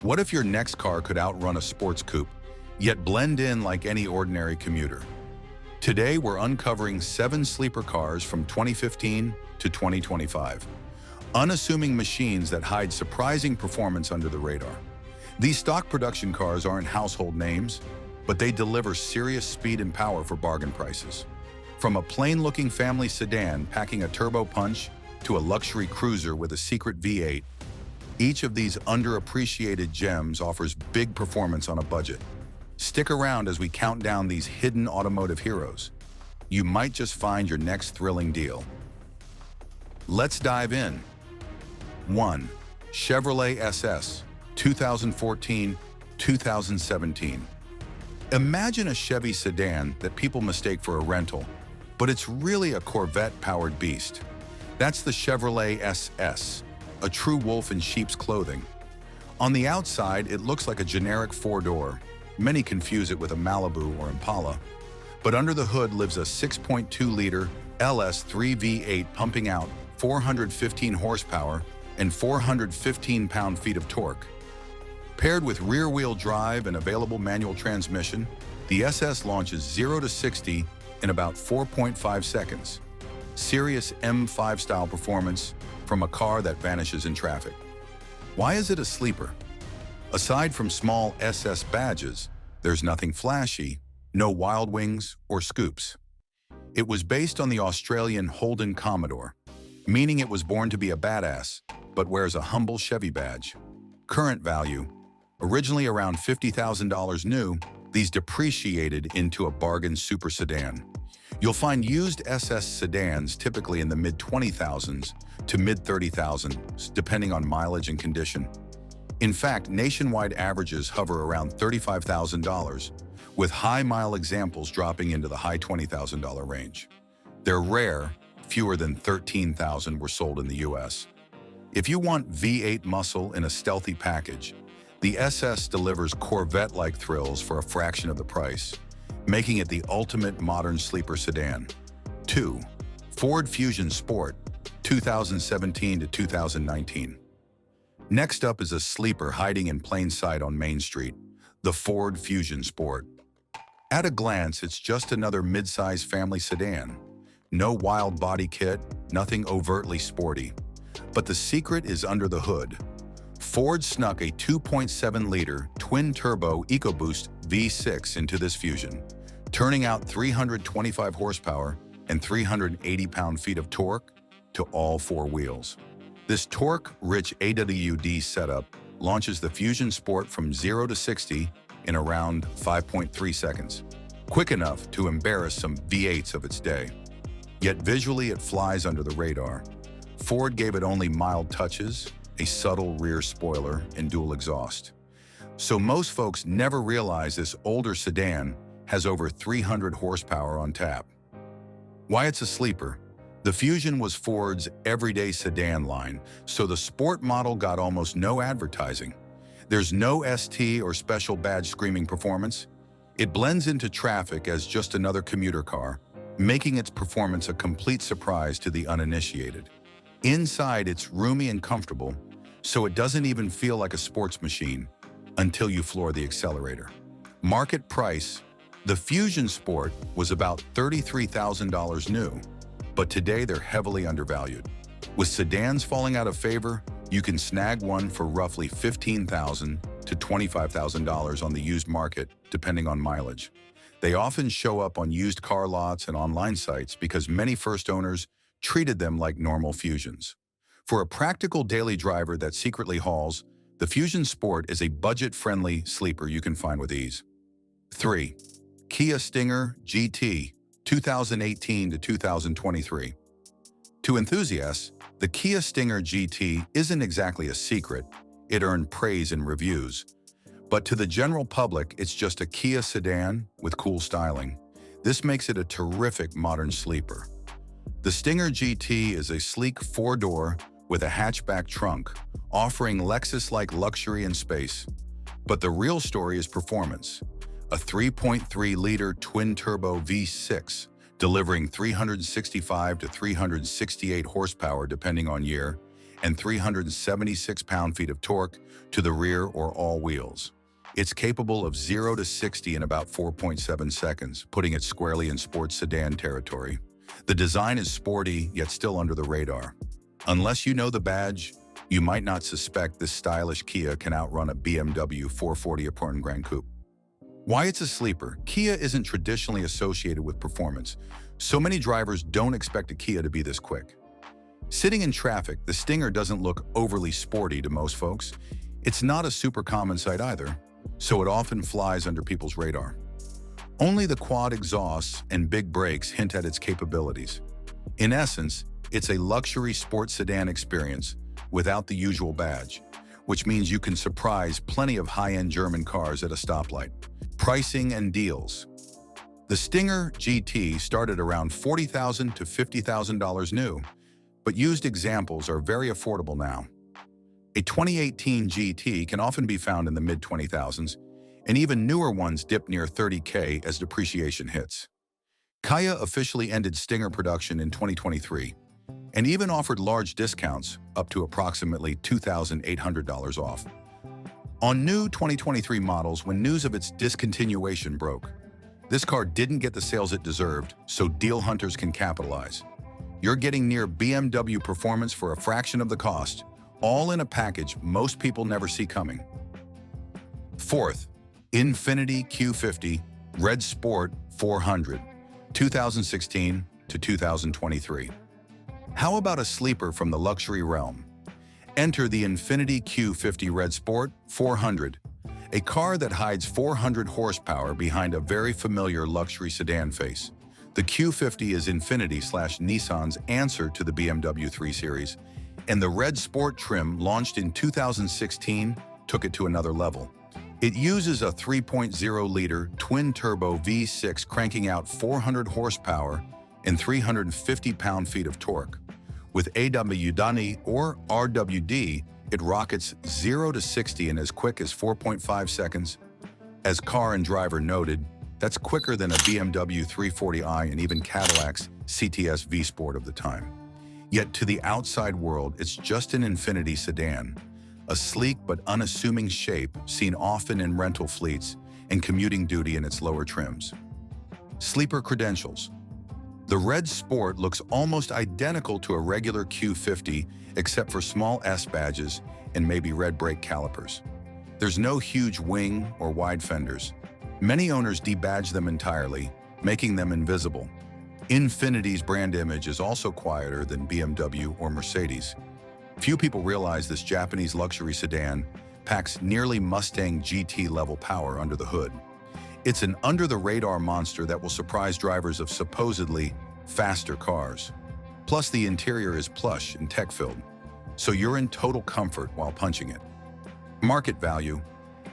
What if your next car could outrun a sports coupe, yet blend in like any ordinary commuter? Today, we're uncovering 7 sleeper cars from 2015 to 2025. Unassuming machines that hide surprising performance under the radar. These stock production cars aren't household names, but they deliver serious speed and power for bargain prices. From a plain-looking family sedan packing a turbo punch to a luxury cruiser with a secret V8, each of these underappreciated gems offers big performance on a budget. Stick around as we count down these hidden automotive heroes. You might just find your next thrilling deal. Let's dive in. 1. Chevrolet SS, 2014-2017. Imagine a Chevy sedan that people mistake for a rental, but it's really a Corvette-powered beast. That's the Chevrolet SS, a true wolf in sheep's clothing. On the outside, it looks like a generic 4-door. Many confuse it with a Malibu or Impala. But under the hood lives a 6.2-liter LS3 V8 pumping out 415 horsepower and 415 pound-feet of torque. Paired with rear-wheel drive and available manual transmission, the SS launches 0 to 60 in about 4.5 seconds. Serious M5-style performance from a car that vanishes in traffic. Why is it a sleeper? Aside from small SS badges, there's nothing flashy, no wild wings or scoops. It was based on the Australian Holden Commodore, meaning it was born to be a badass, but wears a humble Chevy badge. Current value: originally around $50,000 new, these depreciated into a bargain super sedan. You'll find used SS sedans typically in the mid-20,000s to mid-30,000s, depending on mileage and condition. In fact, nationwide averages hover around $35,000, with high-mile examples dropping into the high $20,000 range. They're rare; fewer than 13,000 were sold in the US. If you want V8 muscle in a stealthy package, the SS delivers Corvette-like thrills for a fraction of the price, making it the ultimate modern sleeper sedan. 2. Ford Fusion Sport, 2017 to 2019. Next up is a sleeper hiding in plain sight on Main Street, the Ford Fusion Sport. At a glance, it's just another mid-size family sedan. No wild body kit, nothing overtly sporty. But the secret is under the hood. Ford snuck a 2.7-liter twin-turbo EcoBoost V6 into this Fusion, turning out 325 horsepower and 380 pound-feet of torque to all 4 wheels. This torque-rich AWD setup launches the Fusion Sport from 0 to 60 in around 5.3 seconds, quick enough to embarrass some V8s of its day. Yet visually it flies under the radar. Ford gave it only mild touches, a subtle rear spoiler, and dual exhaust. So most folks never realize this older sedan has over 300 horsepower on tap. Why it's a sleeper? The Fusion was Ford's everyday sedan line, so the sport model got almost no advertising. There's no ST or special badge screaming performance. It blends into traffic as just another commuter car, making its performance a complete surprise to the uninitiated. Inside, it's roomy and comfortable, so it doesn't even feel like a sports machine until you floor the accelerator. Market price: the Fusion Sport was about $33,000 new, but today they're heavily undervalued. With sedans falling out of favor, you can snag one for roughly $15,000 to $25,000 on the used market, depending on mileage. They often show up on used car lots and online sites because many first owners treated them like normal Fusions. For a practical daily driver that secretly hauls, the Fusion Sport is a budget-friendly sleeper you can find with ease. 3. Kia Stinger GT, 2018 to 2023. To enthusiasts, the Kia Stinger GT isn't exactly a secret. It earned praise in reviews. But to the general public, it's just a Kia sedan with cool styling. This makes it a terrific modern sleeper. The Stinger GT is a sleek 4-door with a hatchback trunk, offering Lexus-like luxury and space. But the real story is performance. A 3.3-liter twin-turbo V6, delivering 365 to 368 horsepower depending on year, and 376 pound-feet of torque to the rear or all wheels. It's capable of 0 to 60 in about 4.7 seconds, putting it squarely in sports sedan territory. The design is sporty, yet still under the radar. Unless you know the badge, you might not suspect this stylish Kia can outrun a BMW 440 Important Grand Coupe. Why it's a sleeper? Kia isn't traditionally associated with performance, so many drivers don't expect a Kia to be this quick. Sitting in traffic, the Stinger doesn't look overly sporty to most folks. It's not a super common sight either, so it often flies under people's radar. Only the quad exhausts and big brakes hint at its capabilities. In essence, it's a luxury sports sedan experience without the usual badge, which means you can surprise plenty of high-end German cars at a stoplight. Pricing and deals. The Stinger GT started around $40,000 to $50,000 new, but used examples are very affordable now. A 2018 GT can often be found in the mid-20,000s, and even newer ones dip near $30K as depreciation hits. Kia officially ended Stinger production in 2023, and even offered large discounts up to approximately $2,800 off on new 2023 models when news of its discontinuation broke. This car didn't get the sales it deserved, so deal hunters can capitalize. You're getting near BMW performance for a fraction of the cost, all in a package most people never see coming. Fourth, Infiniti Q50 Red Sport 400, 2016 to 2023. How about a sleeper from the luxury realm? Enter the Infiniti Q50 Red Sport 400, a car that hides 400 horsepower behind a very familiar luxury sedan face. The Q50 is Infiniti/Nissan's answer to the BMW 3 Series, and the Red Sport trim launched in 2016 took it to another level. It uses a 3.0-liter twin-turbo V6 cranking out 400 horsepower and 350 pound-feet of torque. With AWD or RWD, it rockets 0 to 60 in as quick as 4.5 seconds. As car and driver noted, that's quicker than a BMW 340i and even Cadillac's CTS-V Sport of the time. Yet to the outside world, it's just an Infiniti sedan, a sleek but unassuming shape seen often in rental fleets and commuting duty in its lower trims. Sleeper credentials. The Red Sport looks almost identical to a regular Q50 except for small S badges and maybe red brake calipers. There's no huge wing or wide fenders. Many owners debadge them entirely, making them invisible. Infiniti's brand image is also quieter than BMW or Mercedes. Few people realize this Japanese luxury sedan packs nearly Mustang GT-level power under the hood. It's an under-the-radar monster that will surprise drivers of supposedly faster cars. Plus, the interior is plush and tech-filled, so you're in total comfort while punching it. Market value.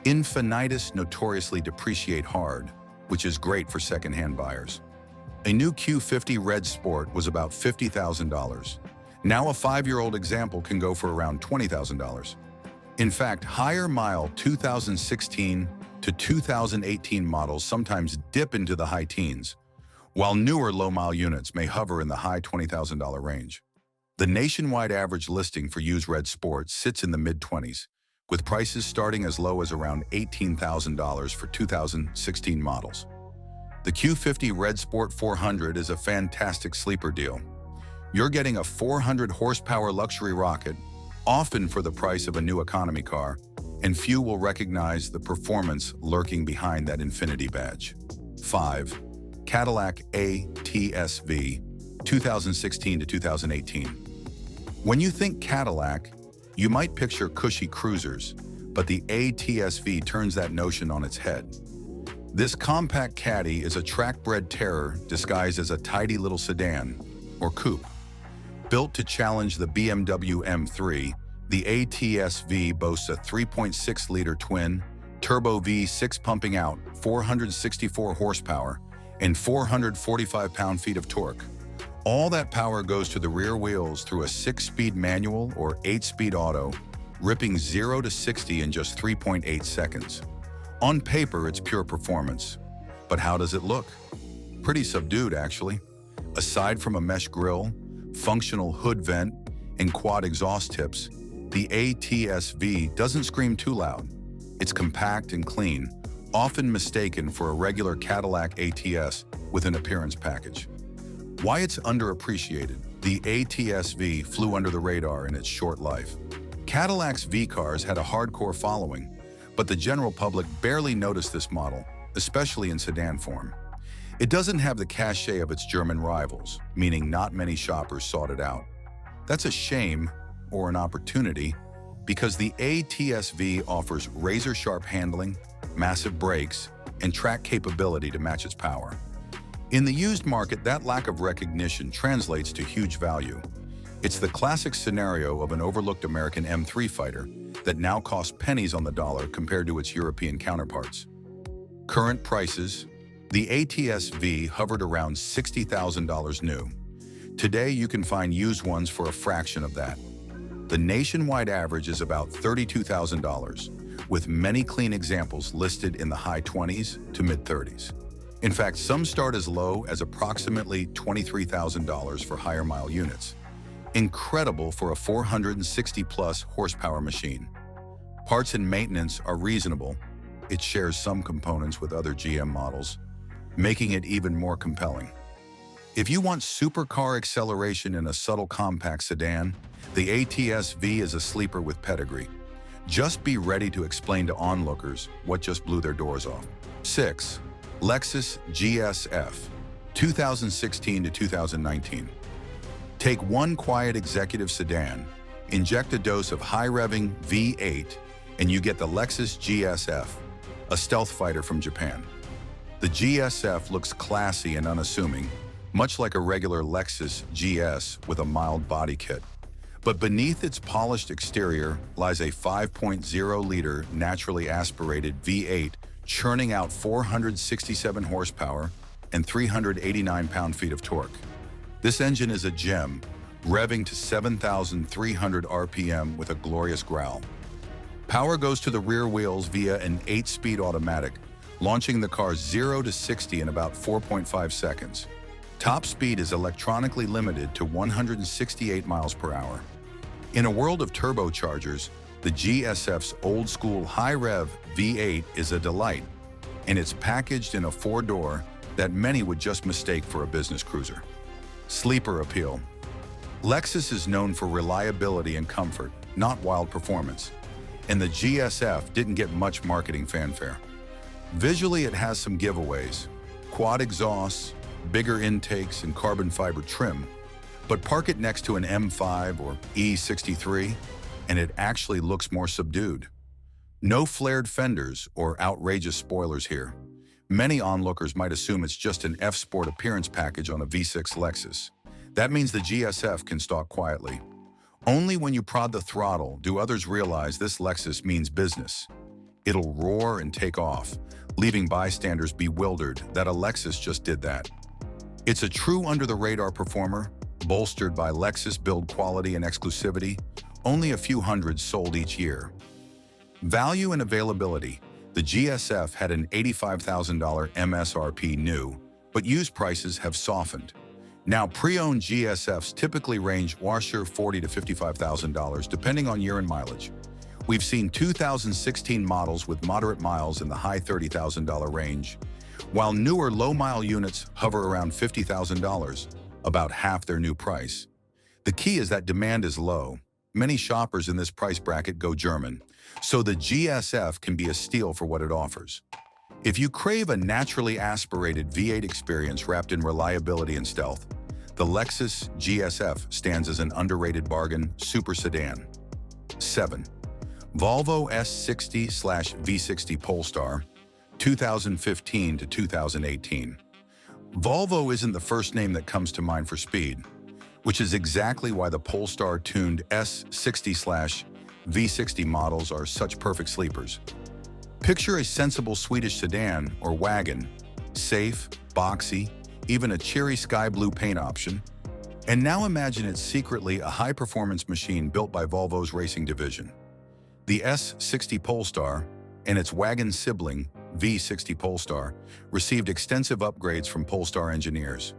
Infinitis notoriously depreciate hard, which is great for second-hand buyers. A new Q50 Red Sport was about $50,000. Now a 5-year-old example can go for around $20,000. In fact, higher-mile 2016 to 2018 models sometimes dip into the high teens, while newer low-mile units may hover in the high $20,000 range. The nationwide average listing for used Red Sport sits in the mid-20s, with prices starting as low as around $18,000 for 2016 models. The Q50 Red Sport 400 is a fantastic sleeper deal. You're getting a 400 horsepower luxury rocket, often for the price of a new economy car, and few will recognize the performance lurking behind that Infiniti badge. 5. Cadillac ATS-V, 2016 to 2018. When you think Cadillac, you might picture cushy cruisers, but the ATS-V turns that notion on its head. This compact caddy is a track-bred terror disguised as a tidy little sedan, or coupe. Built to challenge the BMW M3, the ATS-V boasts a 3.6-liter twin, turbo V6 pumping out 464 horsepower and 445 pound-feet of torque. All that power goes to the rear wheels through a 6-speed manual or 8-speed auto, ripping 0 to 60 in just 3.8 seconds. On paper, it's pure performance. But how does it look? Pretty subdued, actually. Aside from a mesh grille, functional hood vent, and quad exhaust tips, the ATS-V doesn't scream too loud. It's compact and clean, often mistaken for a regular Cadillac ATS with an appearance package. Why it's underappreciated? The ATS-V flew under the radar in its short life. Cadillac's V cars had a hardcore following, but the general public barely noticed this model, especially in sedan form. It doesn't have the cachet of its German rivals, meaning not many shoppers sought it out. That's a shame, or an opportunity, because the ATS-V offers razor-sharp handling, massive brakes, and track capability to match its power. In the used market, that lack of recognition translates to huge value. It's the classic scenario of an overlooked American M3 fighter that now costs pennies on the dollar compared to its European counterparts. Current prices: the ATS-V hovered around $60,000 new. Today, you can find used ones for a fraction of that. The nationwide average is about $32,000, with many clean examples listed in the high 20s to mid-30s. In fact, some start as low as approximately $23,000 for higher mile units. Incredible for a 460-plus horsepower machine. Parts and maintenance are reasonable. It shares some components with other GM models, making it even more compelling. If you want supercar acceleration in a subtle compact sedan, the ATS-V is a sleeper with pedigree. Just be ready to explain to onlookers what just blew their doors off. 6. Lexus GSF, 2016 to 2019. Take one quiet executive sedan, inject a dose of high-revving V8, and you get the Lexus GSF, a stealth fighter from Japan. The GSF looks classy and unassuming, much like a regular Lexus GS with a mild body kit. But beneath its polished exterior lies a 5.0-liter naturally aspirated V8 churning out 467 horsepower and 389 pound-feet of torque. This engine is a gem, revving to 7,300 RPM with a glorious growl. Power goes to the rear wheels via an 8-speed automatic, launching the car 0 to 60 in about 4.5 seconds. Top speed is electronically limited to 168 miles per hour. In a world of turbochargers, the GSF's old-school high-rev V8 is a delight, and it's packaged in a 4-door that many would just mistake for a business cruiser. Sleeper appeal. Lexus is known for reliability and comfort, not wild performance, and the GSF didn't get much marketing fanfare. Visually, it has some giveaways: quad exhausts, bigger intakes, and carbon fiber trim, but park it next to an M5 or E63, and it actually looks more subdued. No flared fenders or outrageous spoilers here. Many onlookers might assume it's just an F-Sport appearance package on a V6 Lexus. That means the GSF can stalk quietly. Only when you prod the throttle do others realize this Lexus means business. It'll roar and take off, leaving bystanders bewildered that a Lexus just did that. It's a true under-the-radar performer, bolstered by Lexus build quality and exclusivity, only a few hundred sold each year. Value and availability. The GSF had an $85,000 MSRP new, but used prices have softened. Now, pre-owned GSFs typically range $40,000 to $55,000 depending on year and mileage. We've seen 2016 models with moderate miles in the high $30,000 range, while newer low-mile units hover around $50,000, about half their new price. The key is that demand is low. Many shoppers in this price bracket go German, so the GSF can be a steal for what it offers. If you crave a naturally aspirated V8 experience wrapped in reliability and stealth, the Lexus GSF stands as an underrated bargain super sedan. 7. Volvo S60/V60 Polestar, 2015 to 2018. Volvo isn't the first name that comes to mind for speed, which is exactly why the Polestar-tuned S60/V60 models are such perfect sleepers. Picture a sensible Swedish sedan or wagon, safe, boxy, even a cheery sky blue paint option. And now imagine it's secretly a high-performance machine built by Volvo's racing division. The S60 Polestar and its wagon sibling, V60 Polestar, received extensive upgrades from Polestar engineers.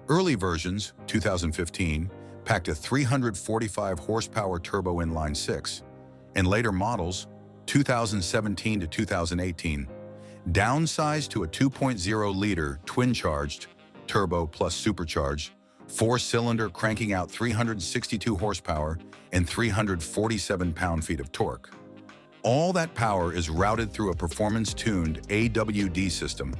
Early versions, 2015, packed a 345 horsepower turbo inline-six, and later models, 2017 to 2018, downsized to a 2.0-liter twin-charged, turbo plus supercharged, four-cylinder cranking out 362 horsepower and 347 pound-feet of torque. All that power is routed through a performance-tuned AWD system.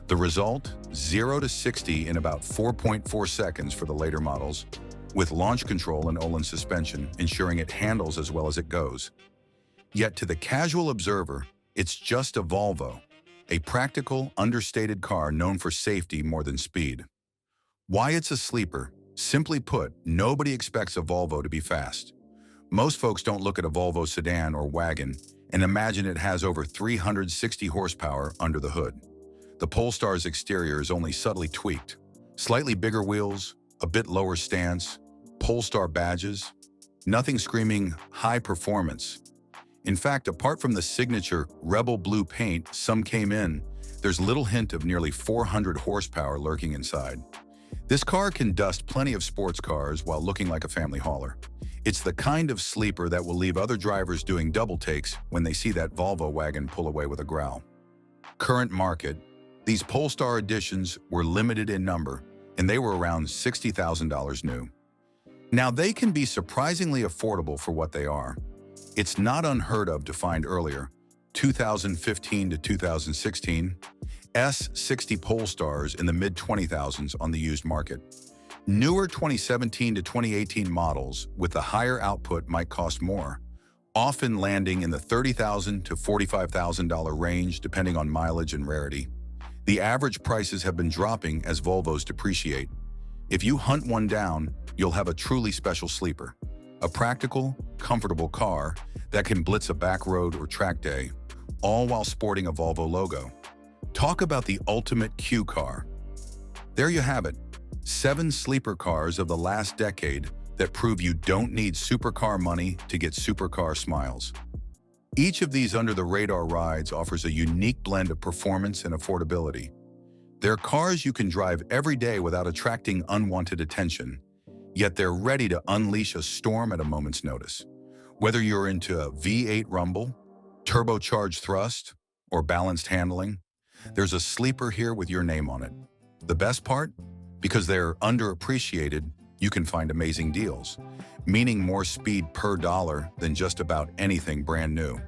The result, 0 to 60 in about 4.4 seconds for the later models, with launch control and Öhlins suspension, ensuring it handles as well as it goes. Yet to the casual observer, it's just a Volvo, a practical, understated car known for safety more than speed. Why it's a sleeper? Simply put, nobody expects a Volvo to be fast. Most folks don't look at a Volvo sedan or wagon and imagine it has over 360 horsepower under the hood. The Polestar's exterior is only subtly tweaked. Slightly bigger wheels, a bit lower stance, Polestar badges, nothing screaming high performance. In fact, apart from the signature rebel blue paint some came in, there's little hint of nearly 400 horsepower lurking inside. This car can dust plenty of sports cars while looking like a family hauler. It's the kind of sleeper that will leave other drivers doing double takes when they see that Volvo wagon pull away with a growl. Current market, these Polestar editions were limited in number, and they were around $60,000 new. Now they can be surprisingly affordable for what they are. It's not unheard of to find earlier, 2015 to 2016, S60 Polestars in the mid-20,000s on the used market. Newer 2017 to 2018 models with the higher output might cost more, often landing in the $30,000 to $45,000 range depending on mileage and rarity. The average prices have been dropping as Volvos depreciate. If you hunt one down, you'll have a truly special sleeper. A practical, comfortable car that can blitz a back road or track day, all while sporting a Volvo logo. Talk about the ultimate Q car. There you have it, 7 sleeper cars of the last decade that prove you don't need supercar money to get supercar smiles. Each of these under-the-radar rides offers a unique blend of performance and affordability. They're cars you can drive every day without attracting unwanted attention, yet they're ready to unleash a storm at a moment's notice. Whether you're into a V8 rumble, turbocharged thrust, or balanced handling, there's a sleeper here with your name on it. The best part? Because they're underappreciated, you can find amazing deals, meaning more speed per dollar than just about anything brand new.